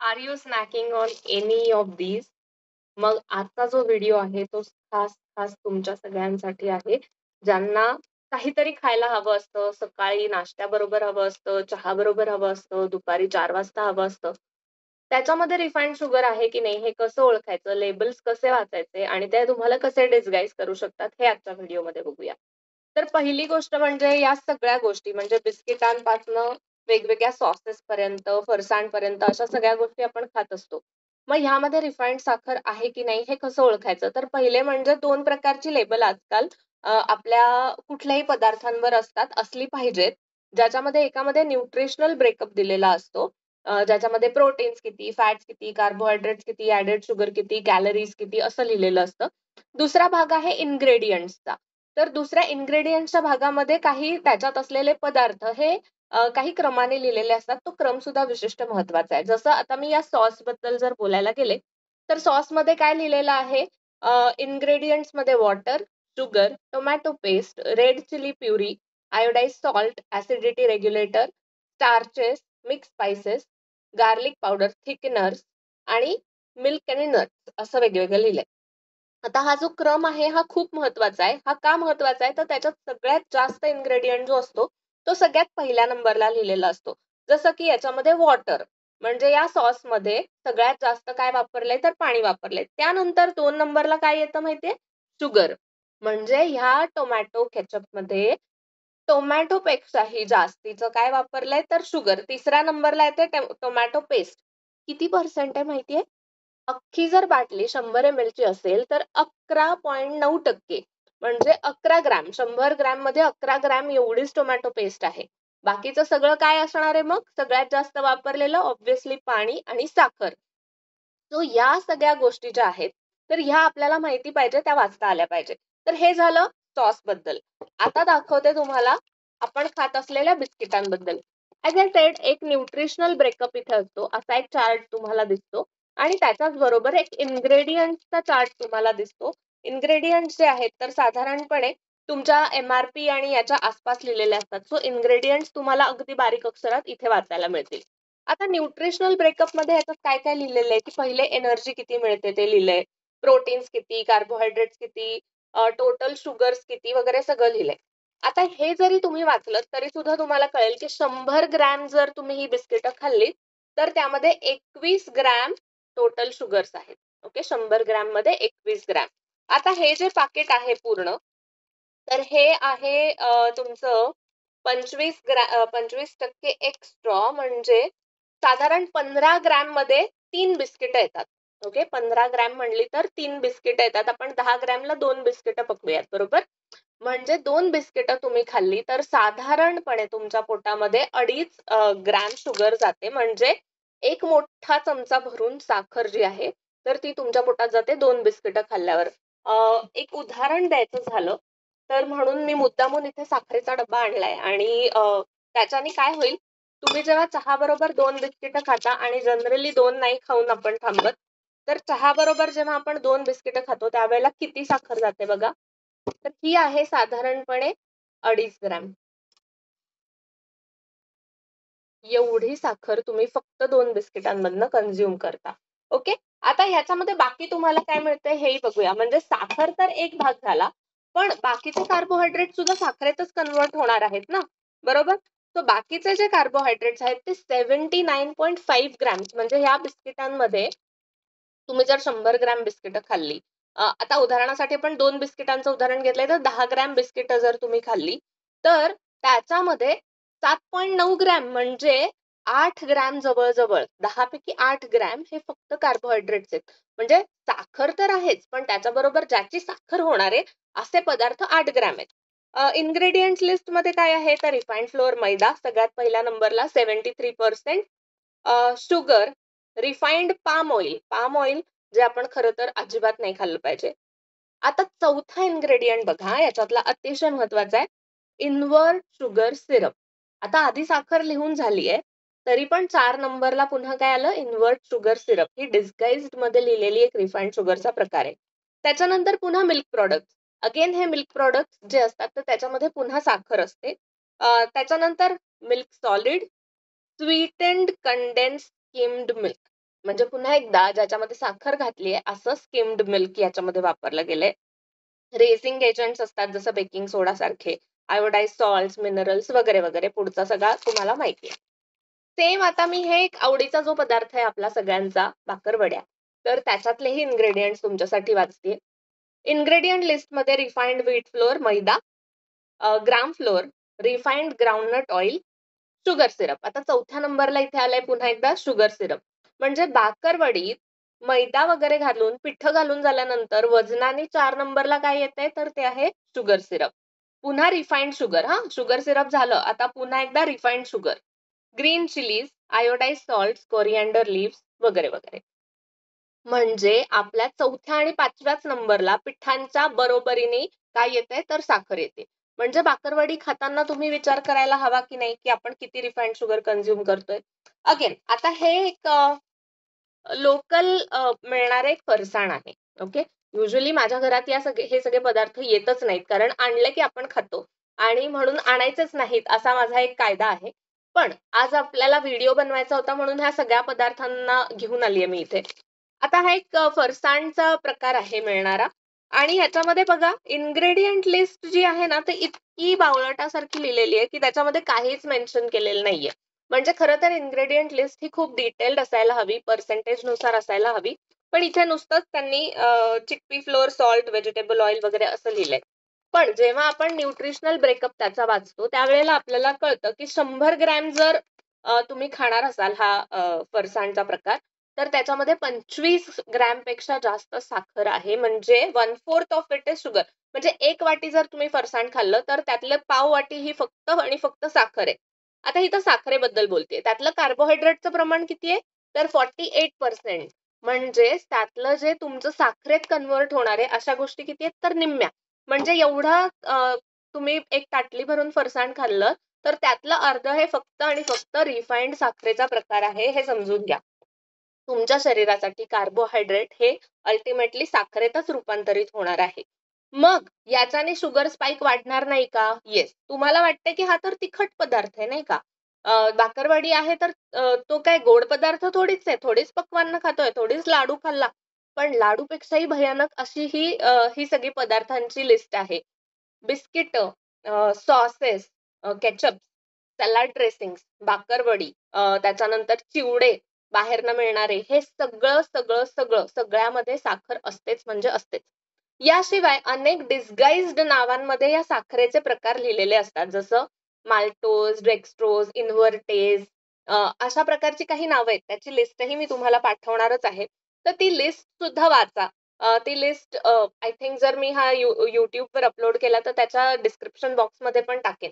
R you snacking on any of these? मग आजचा जो व्हिडिओ आहे तो खास खास तुमच्या सगळ्यांसाठी आहे, ज्यांना काहीतरी खायला हवं असतं, सकाळी नाश्त्याबरोबर हवं असतं, चहा बरोबर हवं असतं, दुपारी 4 वाजता हवं असतं. त्याच्यामध्ये रिफाईंड शुगर आहे की नाही हे कसं ओळखायचं, लेबल्स कसे वाचायचे आणि ते तुम्हाला कसे डिस्गाईज करू शकतात हे आजच्या व्हिडिओमध्ये बघूया. तर पहिली गोष्ट म्हणजे या सगळ्या गोष्टी म्हणजे बिस्किटांपासनं वेगवेगळ्या सॉसेस पर्यंत, फरसाणपर्यंत अशा सगळ्या गोष्टी आपण खात असतो. मग ह्यामध्ये रिफाइंड साखर आहे की नाही हे कसं ओळखायचं? तर पहिले म्हणजे 2 प्रकारची लेबल आजकाल आपल्या कुठल्याही पदार्थांवर असतात, असली पाहिजेत. ज्याच्यामध्ये एकामध्ये न्यूट्रिशनल ब्रेकअप दिलेला असतो. ज्याच्यामध्ये प्रोटीन्स किती, फॅट्स किती, कार्बोहायड्रेट्स किती, ॲडेड शुगर किती, कॅलरीज किती असं लिहिलेलं असतं. दुसरा भाग आहे इन्ग्रेडियंट्सचा. तर दुसऱ्या इन्ग्रेडियंट्सच्या भागामध्ये काही त्याच्यात असलेले पदार्थ हे काही क्रमाने लिहिलेले असतात. तो क्रम सुद्धा विशिष्ट महत्वाचा आहे. जसं आता मी या सॉस बद्दल जर बोलायला गेले, तर सॉसमध्ये काय लिहिलेलं आहे? इन्ग्रेडियंट्स मध्ये water, sugar, tomato paste, red chilli puree, iodised salt, acidity regulator, starches, mix spices, garlic powder, thickeners आणि मिल्क आणि नट्स असं वेगवेगळं लिहिलंय. आता हा जो क्रम आहे हा खूप महत्वाचा आहे. हा का महत्वाचा आहे? तर त्याच्यात सगळ्यात जास्त इन्ग्रेडियंट जो असतो तो सगळ्यात पहिल्या नंबरला लिहिलेला असतो. जसं की याच्यामध्ये वॉटर म्हणजे या सॉसमध्ये सगळ्यात जास्त काय वापरलंय तर पाणी वापरलंय. त्यानंतर 2 नंबरला काय येतं माहितीये? शुगर. म्हणजे ह्या टोमॅटो केचपमध्ये टोमॅटोपेक्षाही जास्तीचं काय वापरलंय तर शुगर. तिसऱ्या नंबरला येते टोमॅटो पेस्ट. किती पर्सेंट आहे माहितीये? अख्खी जर बाटली 100 ml ची असेल तर 11.9% म्हणजे 11 ग्रॅम 100 ग्रॅम मध्ये 11 ग्रॅम एवढीच टोमॅटो पेस्ट आहे. बाकीचं सगळं काय असणार आहे मग? सगळ्यात जास्त वापरलेलं ऑब्व्हियसली पाणी आणि साखर. सो या सगळ्या गोष्टी ज्या आहेत तर ह्या आपल्याला माहिती पाहिजे, त्या वाचता आल्या पाहिजे. तर हे झालं सॉस बद्दल. आता दाखवते तुम्हाला आपण खात असलेल्या बिस्किटांबद्दल. ऍज आय सेड एक न्यूट्रिशनल ब्रेकअप इथे असतो. असा एक चार्ट तुम्हाला दिसतो आणि त्याच्याच बरोबर एक इन्ग्रेडियंटचा चार्ट तुम्हाला दिसतो. इन्ग्रेडियंट जे आहेत तर साधारणपणे तुमच्या MRP आणि याच्या आसपास लिहिलेले असतात. सो इन्ग्रेडियंट्स तुम्हाला अगदी बारीक अक्षरात इथे वाचायला मिळतील. आता न्यूट्रिशनल ब्रेकअप मध्ये ह्याच्यात काय काय लिहिलेलं आहे की पहिले एनर्जी किती मिळते ते लिहिलंय, प्रोटीन्स किती, कार्बोहायड्रेट्स किती, टोटल शुगर्स किती वगैरे सगळं लिहिलंय. आता हे जरी तुम्ही वाचलं तरी सुद्धा तुम्हाला कळेल की 100 ग्रॅम जर तुम्ही ही बिस्किटं खाल्ली तर त्यामध्ये 21 ग्रॅम टोटल शुगर्स आहेत. ओके, 100 ग्रॅम मध्ये 21 ग्रॅम. आता हे जे पाकिट आहे पूर्ण तर हे आहे तुमचं 25% एक्स्ट्रा म्हणजे साधारण 15 ग्रॅम मध्ये 3 बिस्किट येतात. ओके, 15 ग्रॅम म्हणली तर 3 बिस्किट येतात. आपण 10 ग्रॅमला 2 बिस्किट पकडूयात, बरोबर? म्हणजे 2 बिस्किट तुम्ही खाल्ली तर साधारणपणे तुमच्या पोटामध्ये 2.5 ग्रॅम शुगर जाते. म्हणजे एक मोठा चमचा भरून साखर जी आहे तर ती तुमच्या पोटात जाते 2 बिस्किट खाल्ल्यावर. एक उदाहरण द्यायचं झालं तर म्हणून मी मुद्दामून इथे साखरेचा डब्बा आणलाय आणि त्याच्याने काय होईल, तुम्ही जेव्हा चहा बरोबर 2 बिस्किट खाता आणि जनरली 2 नाही खाऊन आपण थांबत, तर चहा बरोबर जेव्हा आपण 2 बिस्किट खातो त्यावेळेला किती साखर जाते बघा. तर ही आहे साधारणपणे 2.5 ग्रॅम. एवढी साखर तुम्ही फक्त 2 बिस्किटांमधनं कंझ्युम करता. ओके, आता ह्याच्यामध्ये बाकी तुम्हाला काय मिळतंय हेही बघूया. म्हणजे साखर तर एक भाग झाला, पण बाकीचे कार्बोहायड्रेट सुद्धा साखरेतच कन्वर्ट होणार आहेत ना, बरोबर? तर बाकीचे जे कार्बोहायड्रेट्स आहेत ते 79.5 ग्रॅम्स म्हणजे ह्या बिस्किटांमध्ये तुम्ही जर 100 ग्रॅम बिस्किट खाल्ली, आता उदाहरणासाठी आपण 2 बिस्किटांचं उदाहरण घेतलंय तर 10 ग्रॅम बिस्किट जर तुम्ही खाल्ली तर त्याच्यामध्ये 7.9 ग्रॅम म्हणजे 8 ग्रॅम जवळ 10 पैकी 8 ग्रॅम हे फक्त कार्बोहायड्रेट्स आहेत. म्हणजे साखर तर आहेच पण त्याच्याबरोबर ज्याची साखर होणार आहे असे पदार्थ 8 ग्रॅम आहेत. इन्ग्रेडियंट लिस्ट मध्ये काय आहे तर रिफाइंड फ्लोअर मैदा सगळ्यात पहिल्या नंबरला 73%, शुगर, रिफाइंड पाम ऑइल जे आपण खरं तर अजिबात नाही खाल्लं पाहिजे. आता चौथा इन्ग्रेडियंट बघा, याच्यातला अतिशय महत्वाचा आहे, इन्व्हर्ट शुगर सिरप. आता आधी साखर लिहून झालीये तरी पण 4 नंबरला पुन्हा काय आलं, इन्व्हर्ट शुगर सिरप. ही डिस्गाइज्ड मध्ये लिहिलेली एक रिफाइंड शुगरचा प्रकार आहे. त्याच्यानंतर पुन्हा मिल्क प्रॉडक्ट. अगेन हे मिल्क प्रॉडक्ट जे असतात तर त्याच्यामध्ये पुन्हा साखर असते. त्याच्यानंतर milk solid, sweetened condense skimmed milk. म्हणजे पुन्हा एकदा ज्याच्यामध्ये साखर घातली आहे असं स्किम्ड मिल्क याच्यामध्ये वापरलं गेलंय. रेझिंग एजंट्स असतात जसं बेकिंग सोडा सारखे, आयोडाइज सॉल्ट्स, मिनरल्स वगैरे वगैरे पुढचा सगळा तुम्हाला माहिती आहे. सेम आता मी हे एक आवडीचा जो पदार्थ आहे आपला सगळ्यांचा बाकरवड्या, तर त्याच्यातलेही इन्ग्रेडियंट्स तुमच्यासाठी वाचते. इन्ग्रेडियंट लिस्टमध्ये refined wheat flour maida, gram flour, refined groundnut oil, sugar syrup. आता चौथ्या नंबरला इथे आलंय पुन्हा एकदा शुगर सिरप. म्हणजे बाकरवडीत मैदा वगैरे घालून पिठं घालून झाल्यानंतर वजनाने 4 नंबरला काय येतंय तर ते आहे शुगर सिरप. पुन्हा रिफाइंड शुगर, हा शुगर सिरप झालं. आता पुन्हा एकदा refined sugar, green chillies, iodised salt, coriander leaves वगैरे वगैरे. म्हणजे आपल्या चौथ्या आणि 5व्याच नंबरला पिठांच्या बरोबरीने काय येतंय तर साखर येते. म्हणजे बाकरवडी खाताना तुम्ही विचार करायला हवा की नाही की आपण किती रिफाइंड शुगर कन्झ्युम करतोय. अगेन आता हे एक लोकल मिळणारे एक फरसाण आहे. ओके. युजली माझ्या घरात हे सगळे पदार्थ येतच नाहीत, कारण आणले की आपण खातो आणि म्हणून आणायचेच नाहीत असा माझा एक कायदा आहे. पण आज आपल्याला व्हिडिओ बनवायचा होता म्हणून ह्या सगळ्या पदार्थांना घेऊन आलीये मी इथे. आता हा एक फरसाणचा प्रकार आहे मिळणारा आणि ह्याच्यामध्ये बघा इन्ग्रेडियंट लिस्ट जी आहे ना ती इतकी बावळटासारखी लिहिलेली आहे की त्याच्यामध्ये काहीच मेन्शन केलेलं नाहीये. म्हणजे खरं तर इन्ग्रेडियंट लिस्ट ही खूप डिटेल्ड असायला हवी, पर्सेंटेज नुसार असायला हवी. पण इथे नुसतंच त्यांनी chickpea flour, salt, vegetable oil वगैरे असं लिहिलंय. पण जेव्हा आपण न्यूट्रिशनल ब्रेकअप त्याचा वाचतो त्यावेळेला आपल्याला कळतं की 100 ग्रॅम जर तुम्ही खाणार असाल हा फरसाणचा प्रकार, तर त्याच्यामध्ये 25 ग्रॅम पेक्षा जास्त साखर आहे. म्हणजे 1/4 ऑफ इट इज शुगर. म्हणजे 1 वाटी जर तुम्ही फरसाण खाल्लं तर त्यातलं पाव वाटी ही फक्त आणि फक्त साखर आहे. आता इथं साखरेबद्दल बोलते. त्यातलं कार्बोहायड्रेटचं प्रमाण किती आहे? तर 48%. म्हणजेच त्यातलं जे तुमचं साखरेत कन्व्हर्ट होणार आहे अशा गोष्टी किती आहेत? तर निम्म्या. म्हणजे एवढं तुम्ही एक ताटली भरून फरसाण खाल्लं तर त्यातलं अर्ध हे फक्त आणि फक्त रिफाइंड साखरेचा प्रकार आहे, हे समजून घ्या. तुमच्या शरीरासाठी कार्बोहायड्रेट हे अल्टिमेटली साखरेतच रूपांतरित होणार आहे. मग याच्याने शुगर स्पाइक वाढणार नाही का? येस. तुम्हाला वाटते की हा तर तिखट पदार्थ आहे नाही का? बाकरवडी आहे तर तो काय गोड पदार्थ थोडीच आहे. थोडीच पक्वान्न खातोय, थोडीच लाडू खाल्ला. पण लाडूपेक्षाही भयानक अशी ही सगळी पदार्थांची लिस्ट आहे. Biscuit, sauces, ketchup, salad dressings, bakarwadi, त्याच्यानंतर चिवडे बाहेरनं मिळणारे, हे सगळं सगळं सगळं सगळ्यामध्ये साखर असतेच म्हणजे असतेच. याशिवाय अनेक डिस्गाइज्ड नावांमध्ये या साखरेचे प्रकार लिहिलेले असतात. जसं माल्टोज, डेक्स्ट्रोज, इन्व्हर्टेज, अशा प्रकारची काही नावं आहेत. त्याची लिस्टही मी तुम्हाला पाठवणारच आहे. तर ती लिस्ट सुद्धा वाचा. ती लिस्ट आय थिंक जर मी हा YouTubeवर अपलोड केला तर त्याच्या डिस्क्रिप्शन बॉक्समध्ये पण टाकेन.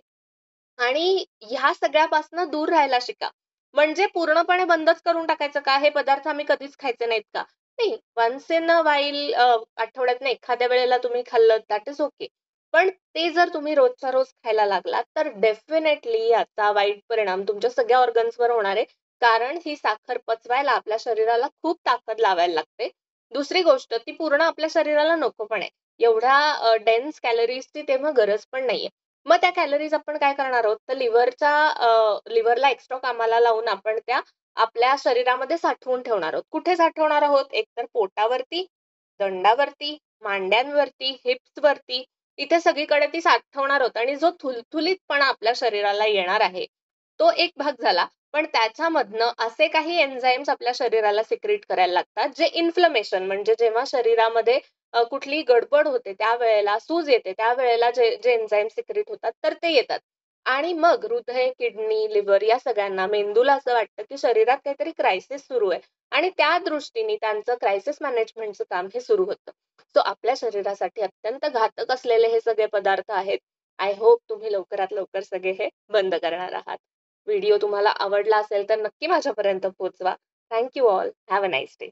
आणि ह्या सगळ्यापासून दूर राहायला शिका. म्हणजे पूर्णपणे बंदच करून टाकायचं का? हे पदार्थ आम्ही कधीच खायचे नाहीत का? नाही. वन्स इन अ व्हाईल, आठवड्यातनं एखाद्या वेळेला तुम्ही खाल्लं दॅट इज ओके. पण ते जर तुम्ही रोजच्या रोज खायला लागलात तर डेफिनेटली याचा वाईट परिणाम तुमच्या सगळ्या ऑर्गन्सवर होणार आहे. कारण ही साखर पचवायला आपल्या शरीराला खूप ताकद लावायला लागते. दुसरी गोष्ट ती पूर्ण आपल्या शरीराला नको पण आहे. एवढ्या डेन्स कॅलरीजची तेव्हा गरज पण नाहीये. मग त्या कॅलरीज आपण काय करणार आहोत? तर लिव्हरला एक्स्ट्रा कामाला लावून आपण त्या आपल्या शरीरामध्ये साठवून ठेवणार आहोत. कुठे साठवणार आहोत? एकतर पोटावरती, दंडावरती, मांड्यांवरती, हिप्सवरती, इथे सगळीकडे ती साठवणार आहोत आणि जो थुलथुलीतपणा आपल्या शरीराला येणार आहे, तो एक भाग झाला. पण त्याच्यामधनं असे काही एन्झाईम्स आपल्या शरीराला सिक्रीट करायला लागतात, जे इन्फ्लमेशन म्हणजे जेव्हा शरीरामध्ये कुठलीही गडबड होते, त्यावेळेला सूज येते, त्यावेळेला जे जे एन्झाईम सिक्रीट होतात, तर ते येतात. आणि मग हृदय, किडनी, लिव्हर या सगळ्यांना, मेंदूला असं वाटतं, की शरीरात काहीतरी क्रायसिस सुरू आहे आणि त्या दृष्टीने त्यांचं क्रायसिस मॅनेजमेंटचं काम हे सुरू होतं. सो आपल्या शरीरासाठी अत्यंत घातक असलेले हे सगळे पदार्थ आहेत. आय होप तुम्ही लवकरात लवकर सगळे हे बंद करणार आहात. व्हिडिओ तुम्हाला आवडला असेल तर नक्की माझ्यापर्यंत पोहोचवा. Thank you all. Have a nice day.